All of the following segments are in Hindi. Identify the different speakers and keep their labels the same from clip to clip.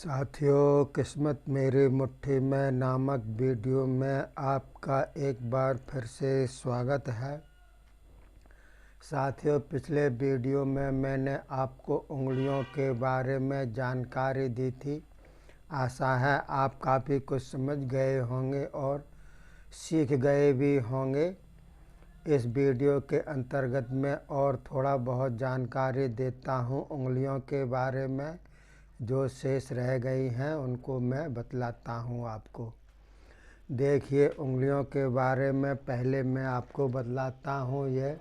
Speaker 1: साथियों, किस्मत मेरी मुट्ठी में नामक वीडियो में आपका एक बार फिर से स्वागत है। साथियों, पिछले वीडियो में मैंने आपको उंगलियों के बारे में जानकारी दी थी। आशा है आप काफ़ी कुछ समझ गए होंगे और सीख गए भी होंगे। इस वीडियो के अंतर्गत मैं और थोड़ा बहुत जानकारी देता हूँ उंगलियों के बारे में। जो शेष रह गई हैं उनको मैं बतलाता हूँ आपको। देखिए, उंगलियों के बारे में पहले मैं आपको बतलाता हूँ। ये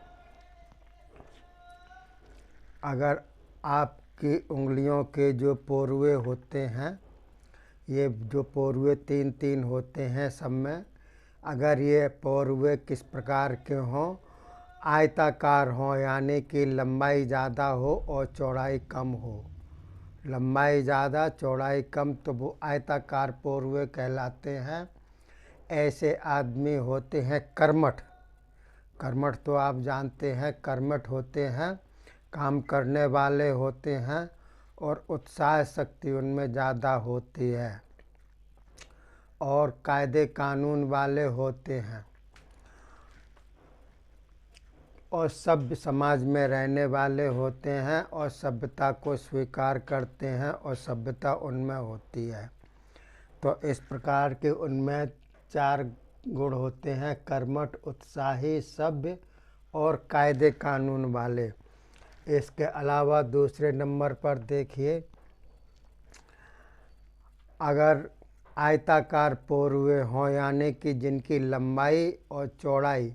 Speaker 1: अगर आपकी उंगलियों के जो पोरुए होते हैं, ये जो पोरुए तीन तीन होते हैं सब में, अगर ये पोरुए किस प्रकार के हों, आयताकार हों, यानी कि लंबाई ज़्यादा हो और चौड़ाई कम हो। लंबाई ज़्यादा चौड़ाई कम, तो वो आयताकार पोरुए कहलाते हैं। ऐसे आदमी होते हैं कर्मठ। कर्मठ तो आप जानते हैं, कर्मठ होते हैं, काम करने वाले होते हैं और उत्साह शक्ति उनमें ज़्यादा होती है और कायदे कानून वाले होते हैं और सभ्य समाज में रहने वाले होते हैं और सभ्यता को स्वीकार करते हैं और सभ्यता उनमें होती है। तो इस प्रकार के उनमें 4 गुण होते हैं: कर्मठ, उत्साही, सभ्य और कायदे कानून वाले। इसके अलावा दूसरे नंबर पर देखिए, अगर आयताकार पोरुए हों, यानी कि जिनकी लंबाई और चौड़ाई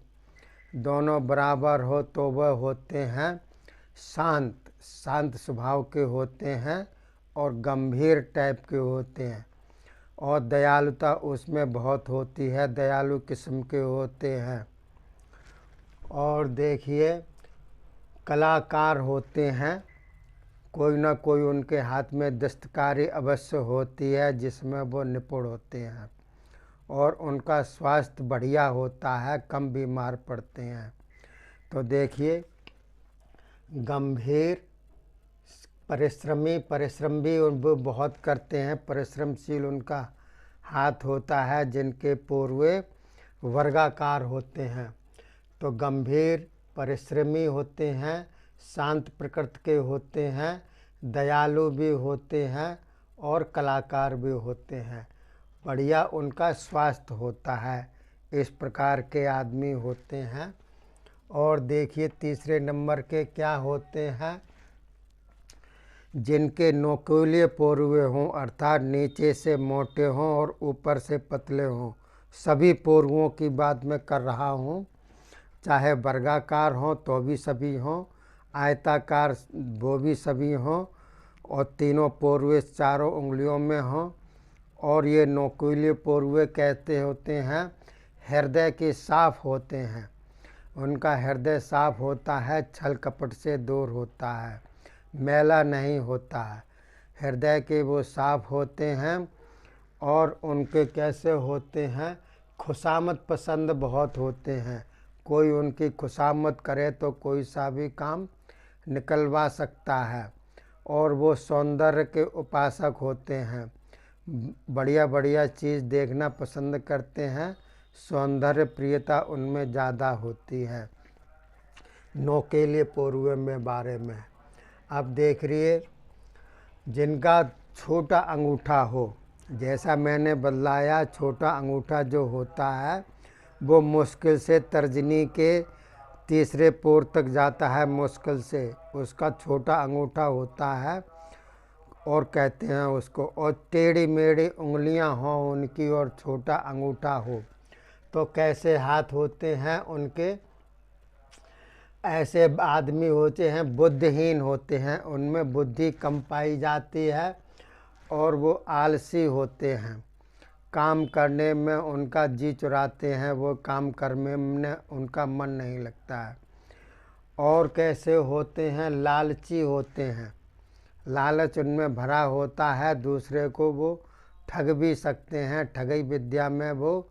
Speaker 1: दोनों बराबर हो, तो वह होते हैं शांत स्वभाव के होते हैं और गंभीर टाइप के होते हैं और दयालुता उसमें बहुत होती है, दयालु किस्म के होते हैं। और देखिए, कलाकार होते हैं, कोई ना कोई उनके हाथ में दस्तकारी अवश्य होती है जिसमें वो निपुण होते हैं और उनका स्वास्थ्य बढ़िया होता है, कम बीमार पड़ते हैं। तो देखिए, गंभीर, परिश्रम भी वो बहुत करते हैं, परिश्रमशील उनका हाथ होता है, जिनके पोरुए वर्गाकार होते हैं। तो गंभीर, परिश्रमी होते हैं, शांत प्रकृति के होते हैं, दयालु भी होते हैं और कलाकार भी होते हैं। बढ़िया उनका स्वास्थ्य होता है। इस प्रकार के आदमी होते हैं। और देखिए, तीसरे नंबर के क्या होते हैं? जिनके नोकीले पोरुए हों, अर्थात नीचे से मोटे हों और ऊपर से पतले हों। सभी पोरुओं की बात मैं कर रहा हूँ, चाहे वर्गाकार हों तो भी सभी हों, आयताकार वो भी सभी हों, और तीनों पोरुए चारों उंगलियों में हों। और ये नोकीले पोरुए कहते होते हैं हृदय के साफ होते हैं। उनका हृदय साफ होता है, छल कपट से दूर होता है, मैला नहीं होता है। हृदय के वो साफ होते हैं और उनके कैसे होते हैं? खुशामद पसंद बहुत होते हैं। कोई उनकी खुशामद करे तो कोई सा भी काम निकलवा सकता है। और वो सौंदर्य के उपासक होते हैं, बढ़िया बढ़िया चीज़ देखना पसंद करते हैं, सौंदर्य प्रियता उनमें ज़्यादा होती है। नोकीले पोरुए में बारे में अब देख रहिए, जिनका छोटा अंगूठा हो, जैसा मैंने बतलाया, छोटा अंगूठा जो होता है वो मुश्किल से तर्जनी के तीसरे पोर तक जाता है, मुश्किल से उसका छोटा अंगूठा होता है और कहते हैं उसको। और टेढ़ी मेढ़ी उंगलियां हों उनकी और छोटा अंगूठा हो, तो कैसे हाथ होते हैं उनके? ऐसे आदमी होते हैं बुद्धिहीन होते हैं, उनमें बुद्धि कम पाई जाती है और वो आलसी होते हैं। काम करने में उनका जी चुराते हैं, वो काम करने में उनका मन नहीं लगता है। और कैसे होते हैं? लालची होते हैं, लालच उनमें भरा होता है, दूसरे को वो ठग भी सकते हैं। ठगी विद्या में वो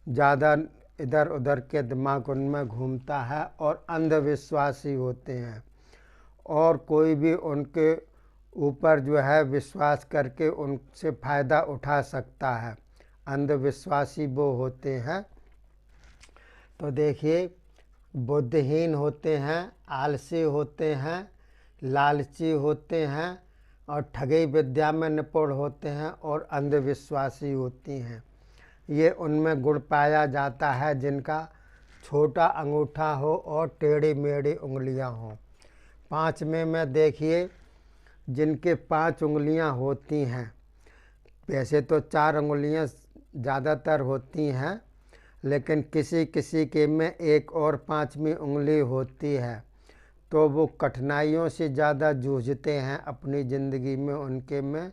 Speaker 1: ज़्यादा इधर उधर के दिमाग उनमें घूमता है और अंधविश्वासी होते हैं। और कोई भी उनके ऊपर जो है विश्वास करके उनसे फ़ायदा उठा सकता है। अंधविश्वासी वो होते हैं। तो देखिए, बुद्धिहीन होते हैं, आलसी होते हैं, लालची होते हैं और ठगी विद्या में निपुण होते हैं और अंधविश्वासी होती हैं। ये उनमें गुण पाया जाता है जिनका छोटा अंगूठा हो और टेढ़ी मेढ़ी उंगलियां हों। 5वें में देखिए, जिनके 5 उंगलियां होती हैं, वैसे तो 4 उंगलियां ज़्यादातर होती हैं, लेकिन किसी किसी के में 1 और 5वीं उंगली होती है, तो वो कठिनाइयों से ज़्यादा जूझते हैं अपनी ज़िंदगी में। उनके में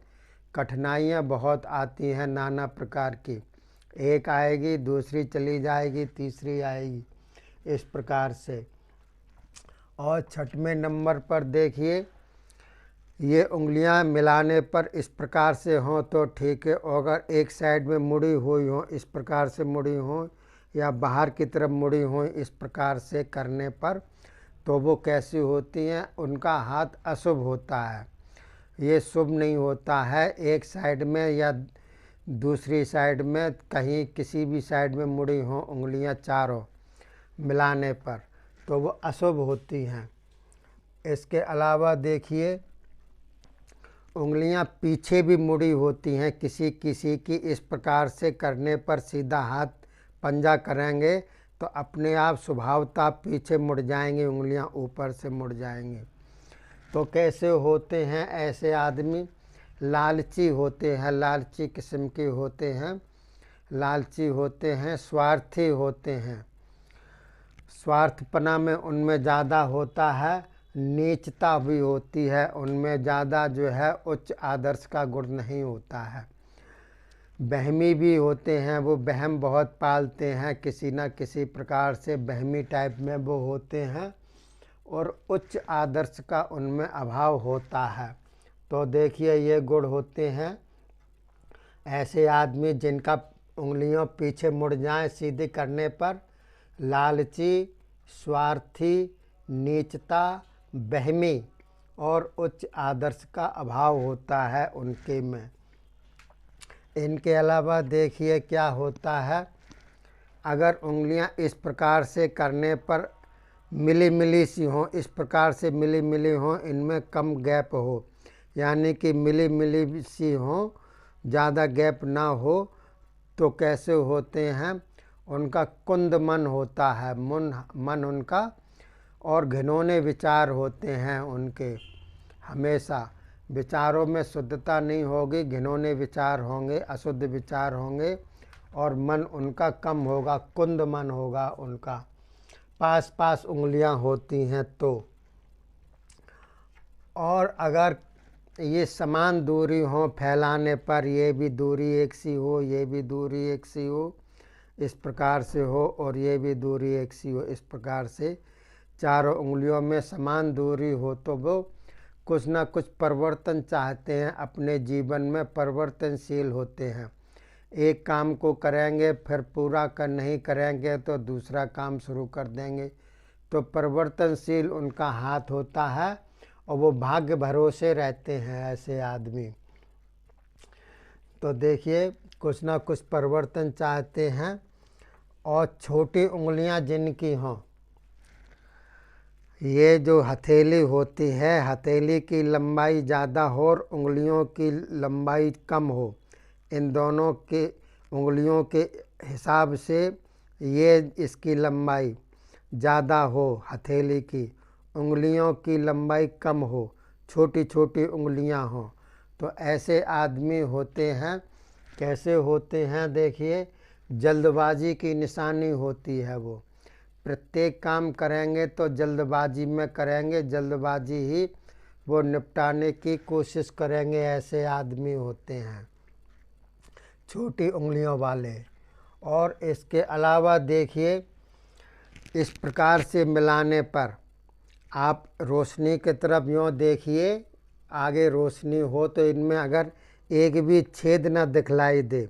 Speaker 1: कठिनाइयाँ बहुत आती हैं नाना प्रकार की। एक आएगी, दूसरी चली जाएगी, तीसरी आएगी, इस प्रकार से। और 6वें नंबर पर देखिए, ये उंगलियां मिलाने पर इस प्रकार से हों तो ठीक है, और अगर एक साइड में मुड़ी हुई हो, इस प्रकार से मुड़ी हो, या बाहर की तरफ मुड़ी हो, इस प्रकार से करने पर, तो वो कैसी होती हैं? उनका हाथ अशुभ होता है। ये शुभ नहीं होता है। एक साइड में या दूसरी साइड में, कहीं किसी भी साइड में मुड़ी हों उंगलियां चारों मिलाने पर, तो वो अशुभ होती हैं। इसके अलावा देखिए, उंगलियां पीछे भी मुड़ी होती हैं किसी किसी की। इस प्रकार से करने पर सीधा हाथ पंजा करेंगे तो अपने आप स्वभावतः पीछे मुड़ जाएंगे, उंगलियां ऊपर से मुड़ जाएंगी। तो कैसे होते हैं ऐसे आदमी? लालची होते हैं, लालची किस्म के होते हैं, लालची होते हैं, स्वार्थी होते हैं। स्वार्थपना में उनमें ज़्यादा होता है, नीचता भी होती है उनमें ज़्यादा, जो है उच्च आदर्श का गुण नहीं होता है। बहमी भी होते हैं, वो बहम बहुत पालते हैं, किसी न किसी प्रकार से बहमी टाइप में वो होते हैं, और उच्च आदर्श का उनमें अभाव होता है। तो देखिए, ये गुण होते हैं। ऐसे आदमी जिनका उंगलियों पीछे मुड़ जाएं सीधे करने पर, लालची, स्वार्थी, नीचता, बहमी और उच्च आदर्श का अभाव होता है उनके में। इनके अलावा देखिए क्या होता है, अगर उंगलियां इस प्रकार से करने पर मिली मिली सी हों, इस प्रकार से मिली मिली हों, इनमें कम गैप हो, यानी कि मिली मिली सी हों, ज़्यादा गैप ना हो, तो कैसे होते हैं? उनका कुंद मन होता है, मन उनका, और घिनौने विचार होते हैं उनके। हमेशा विचारों में शुद्धता नहीं होगी, घिनौने विचार होंगे, अशुद्ध विचार होंगे, और मन उनका कम होगा, कुंद मन होगा उनका। पास पास उंगलियां होती हैं तो। और अगर ये समान दूरी हो फैलाने पर, ये भी दूरी एक सी हो, ये भी दूरी एक सी हो, इस प्रकार से हो, और ये भी दूरी एक सी हो, इस प्रकार से चारों उंगलियों में समान दूरी हो, तो वो कुछ ना कुछ परिवर्तन चाहते हैं, अपने जीवन में परिवर्तनशील होते हैं। एक काम को करेंगे, फिर पूरा कर नहीं करेंगे तो दूसरा काम शुरू कर देंगे। तो परिवर्तनशील उनका हाथ होता है, और वो भाग्य भरोसे रहते हैं ऐसे आदमी। तो देखिए, कुछ ना कुछ परिवर्तन चाहते हैं। और छोटी उंगलियां जिनकी हों, ये जो हथेली होती है, हथेली की लंबाई ज़्यादा हो और उंगलियों की लंबाई कम हो, इन दोनों के उंगलियों के हिसाब से ये इसकी लंबाई ज़्यादा हो, हथेली की उंगलियों की लंबाई कम हो, छोटी छोटी उंगलियां हों, तो ऐसे आदमी होते हैं। कैसे होते हैं? देखिए, जल्दबाजी की निशानी होती है वो। प्रत्येक काम करेंगे तो जल्दबाजी में करेंगे, जल्दबाजी ही वो निपटाने की कोशिश करेंगे, ऐसे आदमी होते हैं छोटी उंगलियों वाले। और इसके अलावा देखिए, इस प्रकार से मिलाने पर आप रोशनी की तरफ यूँ देखिए, आगे रोशनी हो तो इनमें अगर एक भी छेद न दिखलाई दे,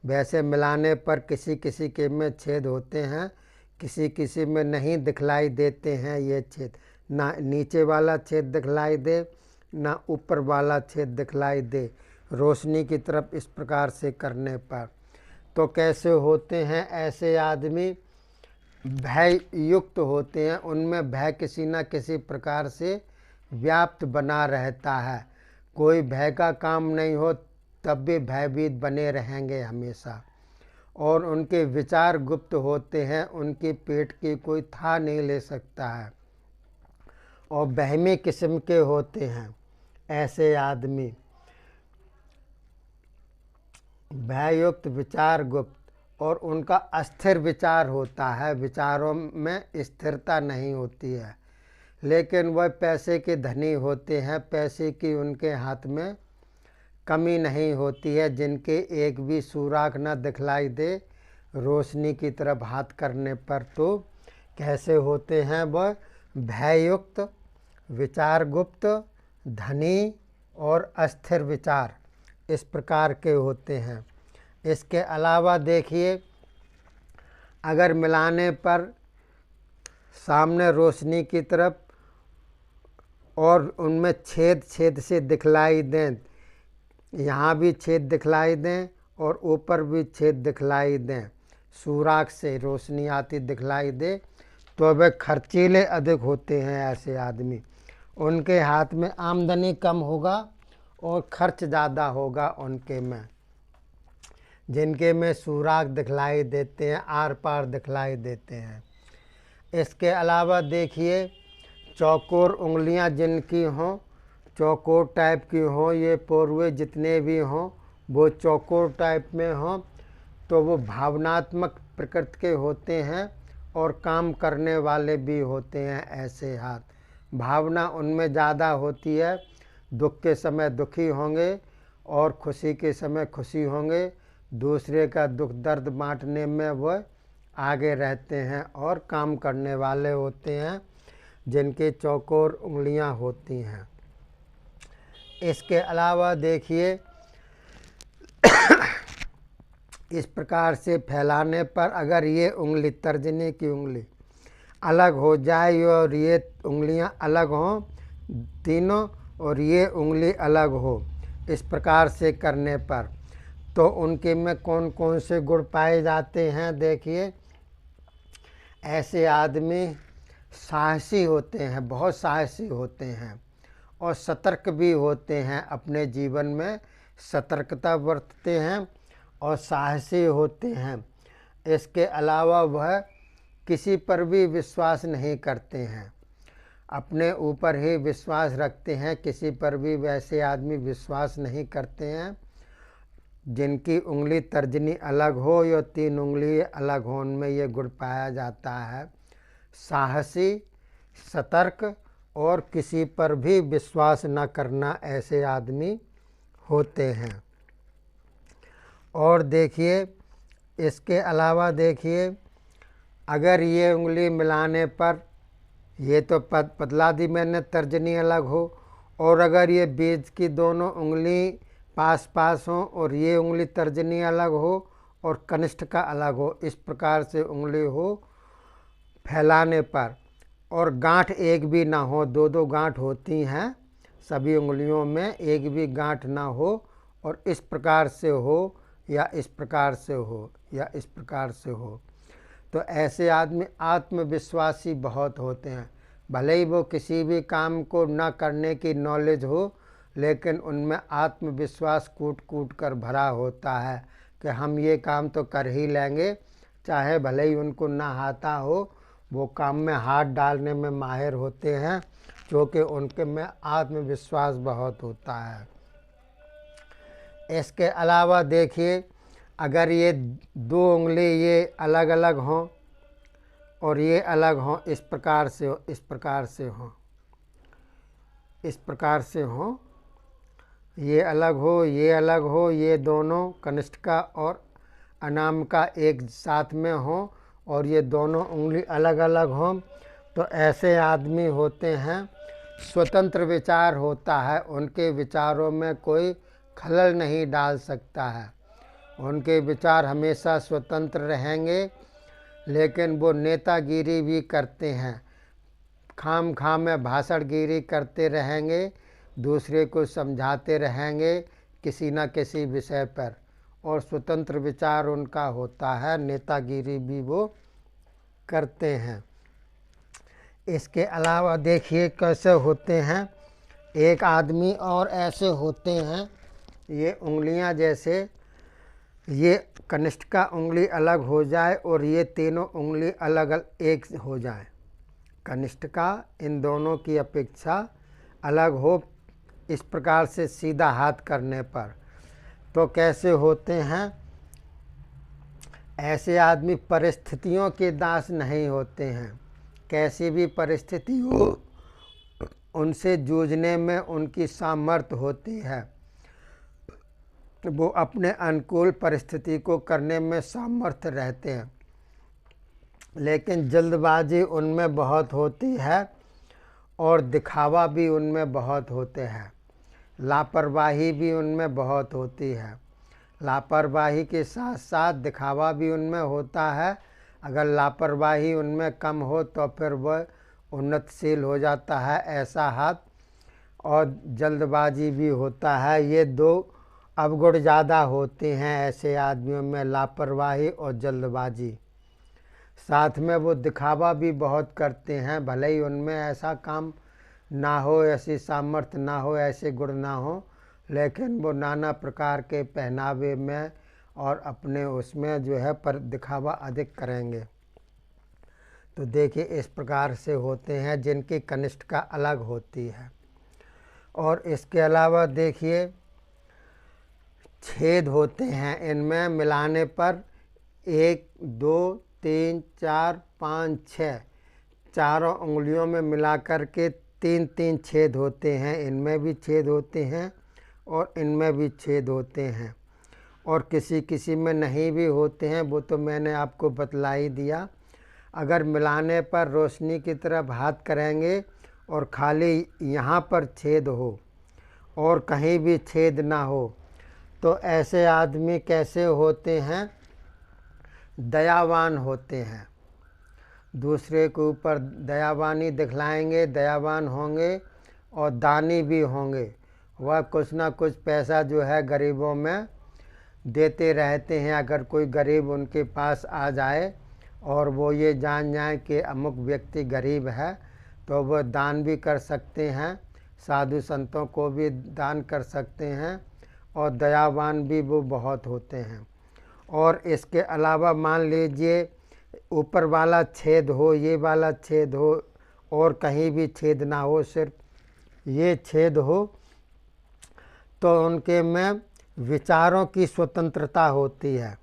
Speaker 1: वैसे मिलाने पर किसी किसी के में छेद होते हैं, किसी किसी में नहीं दिखलाई देते हैं ये छेद, ना नीचे वाला छेद दिखलाई दे, ना ऊपर वाला छेद दिखलाई दे रोशनी की तरफ इस प्रकार से करने पर। तो कैसे होते हैं ऐसे आदमी? भय युक्त होते हैं, उनमें भय किसी न किसी प्रकार से व्याप्त बना रहता है। कोई भय का काम नहीं हो तब भी भयभीत बने रहेंगे हमेशा। और उनके विचार गुप्त होते हैं, उनकी पेट की कोई था नहीं ले सकता है। और वहमी किस्म के होते हैं ऐसे आदमी। भययुक्त, विचार गुप्त, और उनका अस्थिर विचार होता है, विचारों में स्थिरता नहीं होती है। लेकिन वह पैसे के धनी होते हैं, पैसे की उनके हाथ में कमी नहीं होती है, जिनके एक भी सुराग न दिखलाई दे रोशनी की तरफ हाथ करने पर। तो कैसे होते हैं वह? भययुक्त, विचार गुप्त, धनी और अस्थिर विचार, इस प्रकार के होते हैं। इसके अलावा देखिए, अगर मिलाने पर सामने रोशनी की तरफ और उनमें छेद छेद से दिखलाई दें, यहाँ भी छेद दिखलाई दें और ऊपर भी छेद दिखलाई दें, सुराग से रोशनी आती दिखलाई दे, तो वे खर्चीले अधिक होते हैं ऐसे आदमी। उनके हाथ में आमदनी कम होगा और खर्च ज़्यादा होगा उनके में। जिनके में सुराग दिखलाई देते हैं, आर पार दिखलाई देते हैं। इसके अलावा देखिए, चौकोर उंगलियां जिनकी हों, चौकोर टाइप की हों, ये पोरवे जितने भी हों वो चौकोर टाइप में हों, तो वो भावनात्मक प्रकृति के होते हैं और काम करने वाले भी होते हैं ऐसे हाथ। भावना उनमें ज़्यादा होती है, दुख के समय दुखी होंगे और खुशी के समय खुशी होंगे। दूसरे का दुख दर्द बांटने में वह आगे रहते हैं और काम करने वाले होते हैं, जिनके चौकोर उंगलियां होती हैं। इसके अलावा देखिए, इस प्रकार से फैलाने पर अगर ये उंगली, तर्जनी की उंगली अलग हो जाए और ये उंगलियां अलग हों तीनों, और ये उंगली अलग हो, इस प्रकार से करने पर, तो उनके में कौन कौन से गुण पाए जाते हैं? देखिए, ऐसे आदमी साहसी होते हैं, बहुत साहसी होते हैं और सतर्क भी होते हैं, अपने जीवन में सतर्कता बरतते हैं और साहसी होते हैं। इसके अलावा वह किसी पर भी विश्वास नहीं करते हैं, अपने ऊपर ही विश्वास रखते हैं, किसी पर भी वैसे आदमी विश्वास नहीं करते हैं। जिनकी उंगली तर्जनी अलग हो या तीन उंगली अलग हो, उनमें ये गुण पाया जाता है। साहसी, सतर्क और किसी पर भी विश्वास न करना, ऐसे आदमी होते हैं। और देखिए, इसके अलावा देखिए, अगर ये उंगली मिलाने पर, ये तो पतला दी मैंने, तर्जनी अलग हो, और अगर ये बीच की दोनों उंगली पास पास हो और ये उंगली तर्जनी अलग हो और कनिष्ठ का अलग हो, इस प्रकार से उंगली हो फैलाने पर, और गांठ एक भी ना हो, दो दो गांठ होती हैं सभी उंगलियों में, एक भी गांठ ना हो, और इस प्रकार से हो या इस प्रकार से हो या इस प्रकार से हो, तो ऐसे आदमी आत्मविश्वासी बहुत होते हैं। भले ही वो किसी भी काम को न करने की नॉलेज हो, लेकिन उनमें आत्मविश्वास कूट कूट कर भरा होता है कि हम ये काम तो कर ही लेंगे, चाहे भले ही उनको ना आता हो, वो काम में हाथ डालने में माहिर होते हैं, क्योंकि उनके में आत्मविश्वास बहुत होता है। इसके अलावा देखिए, अगर ये दो उंगली ये अलग अलग हों और ये अलग हों, इस प्रकार से हो, इस प्रकार से हो, इस प्रकार से हो, ये अलग हो, ये अलग हो, ये दोनों कनिष्ठ का और अनाम का एक साथ में हो, और ये दोनों उंगली अलग अलग हों, तो ऐसे आदमी होते हैं। स्वतंत्र विचार होता है, उनके विचारों में कोई खलल नहीं डाल सकता है, उनके विचार हमेशा स्वतंत्र रहेंगे। लेकिन वो नेतागिरी भी करते हैं, खाम खाम में भाषणगिरी करते रहेंगे, दूसरे को समझाते रहेंगे किसी न किसी विषय पर, और स्वतंत्र विचार उनका होता है, नेतागिरी भी वो करते हैं। इसके अलावा देखिए कैसे होते हैं, एक आदमी और ऐसे होते हैं, ये उंगलियां जैसे ये कनिष्ठ का उंगली अलग हो जाए और ये तीनों उंगली अलग एक हो जाए, कनिष्ठ का इन दोनों की अपेक्षा अलग हो, इस प्रकार से सीधा हाथ करने पर, तो कैसे होते हैं। ऐसे आदमी परिस्थितियों के दास नहीं होते हैं, कैसी भी परिस्थिति हो उनसे जूझने में उनकी सामर्थ्य होती है, वो अपने अनुकूल परिस्थिति को करने में सामर्थ्य रहते हैं। लेकिन जल्दबाजी उनमें बहुत होती है और दिखावा भी उनमें बहुत होते हैं, लापरवाही भी उनमें बहुत होती है। लापरवाही के साथ साथ दिखावा भी उनमें होता है। अगर लापरवाही उनमें कम हो तो फिर वह उन्नतशील हो जाता है ऐसा हाथ, और जल्दबाजी भी होता है। ये दो अवगुण ज़्यादा होते हैं ऐसे आदमियों में, लापरवाही और जल्दबाजी। साथ में वो दिखावा भी बहुत करते हैं, भले ही उनमें ऐसा काम ना हो, ऐसी सामर्थ्य ना हो, ऐसे गुण ना हो, लेकिन वो नाना प्रकार के पहनावे में और अपने उसमें जो है पर दिखावा अधिक करेंगे। तो देखिए इस प्रकार से होते हैं जिनकी कनिष्ठ का अलग होती है। और इसके अलावा देखिए छेद होते हैं, इनमें मिलाने पर 1 2 3 4 5 6 चारों उंगलियों में मिला कर के 3-3 छेद होते हैं, इनमें भी छेद होते हैं और इनमें भी छेद होते हैं, और किसी किसी में नहीं भी होते हैं, वो तो मैंने आपको बतला ही दिया। अगर मिलाने पर रोशनी की तरफ हाथ करेंगे और खाली यहाँ पर छेद हो और कहीं भी छेद ना हो, तो ऐसे आदमी कैसे होते हैं, दयावान होते हैं, दूसरे के ऊपर दयावानी दिखलाएंगे, दयावान होंगे और दानी भी होंगे। वह कुछ ना कुछ पैसा जो है गरीबों में देते रहते हैं। अगर कोई गरीब उनके पास आ जाए और वो ये जान जाए कि अमुक व्यक्ति गरीब है, तो वह दान भी कर सकते हैं, साधु संतों को भी दान कर सकते हैं, और दयावान भी वो बहुत होते हैं। और इसके अलावा मान लीजिए ऊपर वाला छेद हो, ये वाला छेद हो और कहीं भी छेद ना हो, सिर्फ ये छेद हो, तो उनके में विचारों की स्वतंत्रता होती है।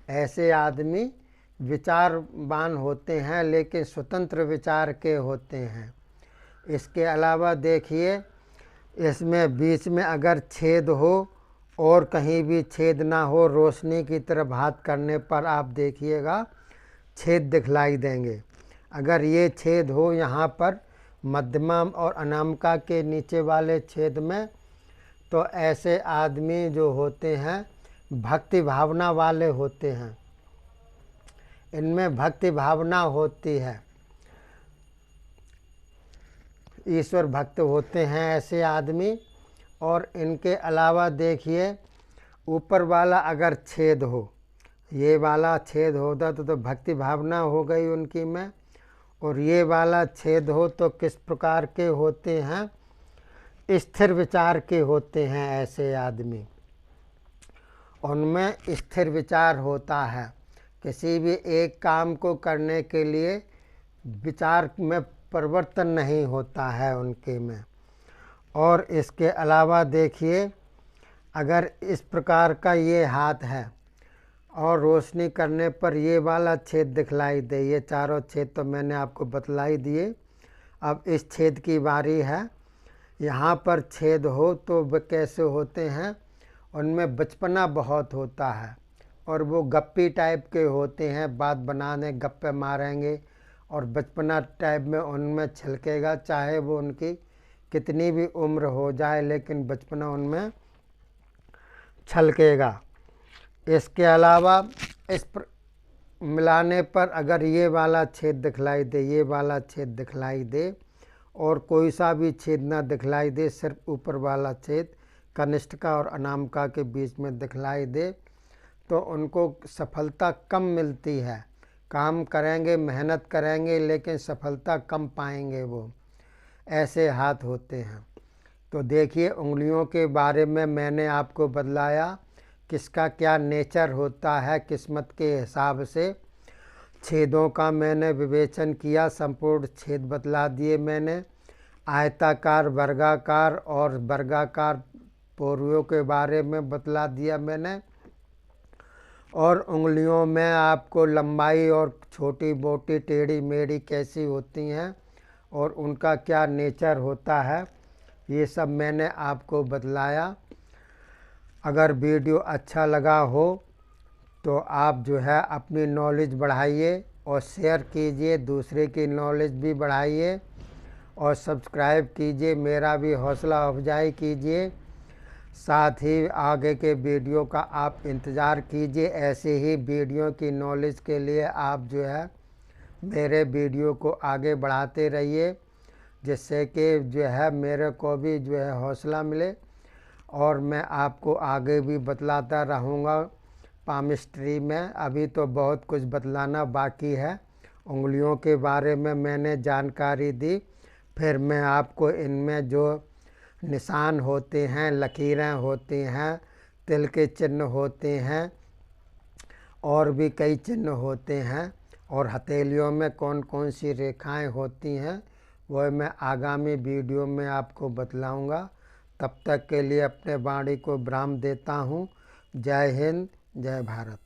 Speaker 1: ऐसे आदमी विचारवान होते हैं लेकिन स्वतंत्र विचार के होते हैं। इसके अलावा देखिए इसमें बीच में अगर छेद हो और कहीं भी छेद ना हो, रोशनी की तरफ हाथ करने पर आप देखिएगा छेद दिखलाई देंगे। अगर ये छेद हो यहाँ पर मध्यमा और अनामिका के नीचे वाले छेद में, तो ऐसे आदमी जो होते हैं भक्ति भावना वाले होते हैं, इनमें भक्ति भावना होती है, ईश्वर भक्त होते हैं ऐसे आदमी। और इनके अलावा देखिए ऊपर वाला अगर छेद हो, ये वाला छेद होता तो भक्ति भावना हो गई उनकी में, और ये वाला छेद हो तो किस प्रकार के होते हैं, स्थिर विचार के होते हैं ऐसे आदमी। उनमें स्थिर विचार होता है, किसी भी एक काम को करने के लिए विचार में परिवर्तन नहीं होता है उनके में। और इसके अलावा देखिए अगर इस प्रकार का ये हाथ है और रोशनी करने पर ये वाला छेद दिखलाई दे, ये चारों छेद तो मैंने आपको बतलाई दिए। अब इस छेद की बारी है, यहाँ पर छेद हो तो वे कैसे होते हैं, उनमें बचपना बहुत होता है और वो गप्पी टाइप के होते हैं, बात बनाने गप्पे मारेंगे और बचपना टाइप में उनमें छलकेगा, चाहे वो उनकी कितनी भी उम्र हो जाए लेकिन बचपना उनमें छलकेगा। इसके अलावा मिलाने पर अगर ये वाला छेद दिखलाई दे, ये वाला छेद दिखलाई दे और कोई सा भी छेद ना दिखलाई दे, सिर्फ ऊपर वाला छेद कनिष्ठिका और अनामिका के बीच में दिखलाई दे, तो उनको सफलता कम मिलती है। काम करेंगे, मेहनत करेंगे, लेकिन सफलता कम पाएंगे वो, ऐसे हाथ होते हैं। तो देखिए, उंगलियों के बारे में मैंने आपको बतलाया किसका क्या नेचर होता है किस्मत के हिसाब से। छेदों का मैंने विवेचन किया, संपूर्ण छेद बतला दिए मैंने। आयताकार, वर्गाकार और वर्गाकार पोरुओं के बारे में बतला दिया मैंने। और उंगलियों में आपको लंबाई और छोटी मोटी टेढ़ी मेढ़ी कैसी होती हैं और उनका क्या नेचर होता है, ये सब मैंने आपको बतलाया। अगर वीडियो अच्छा लगा हो तो आप जो है अपनी नॉलेज बढ़ाइए और शेयर कीजिए, दूसरे की नॉलेज भी बढ़ाइए और सब्सक्राइब कीजिए, मेरा भी हौसला अफजाई कीजिए। साथ ही आगे के वीडियो का आप इंतज़ार कीजिए। ऐसे ही वीडियो की नॉलेज के लिए आप जो है मेरे वीडियो को आगे बढ़ाते रहिए, जिससे कि जो है मेरे को भी जो है हौसला मिले और मैं आपको आगे भी बतलाता रहूँगा पामिस्ट्री में। अभी तो बहुत कुछ बतलाना बाकी है। उंगलियों के बारे में मैंने जानकारी दी, फिर मैं आपको इनमें जो निशान होते हैं, लकीरें होती हैं, तिल के चिन्ह होते हैं और भी कई चिन्ह होते हैं, और हथेलियों में कौन कौन सी रेखाएं होती हैं, वह मैं आगामी वीडियो में आपको बतलाऊंगा। तब तक के लिए अपने वाणी को विराम देता हूँ। जय हिंद, जय भारत।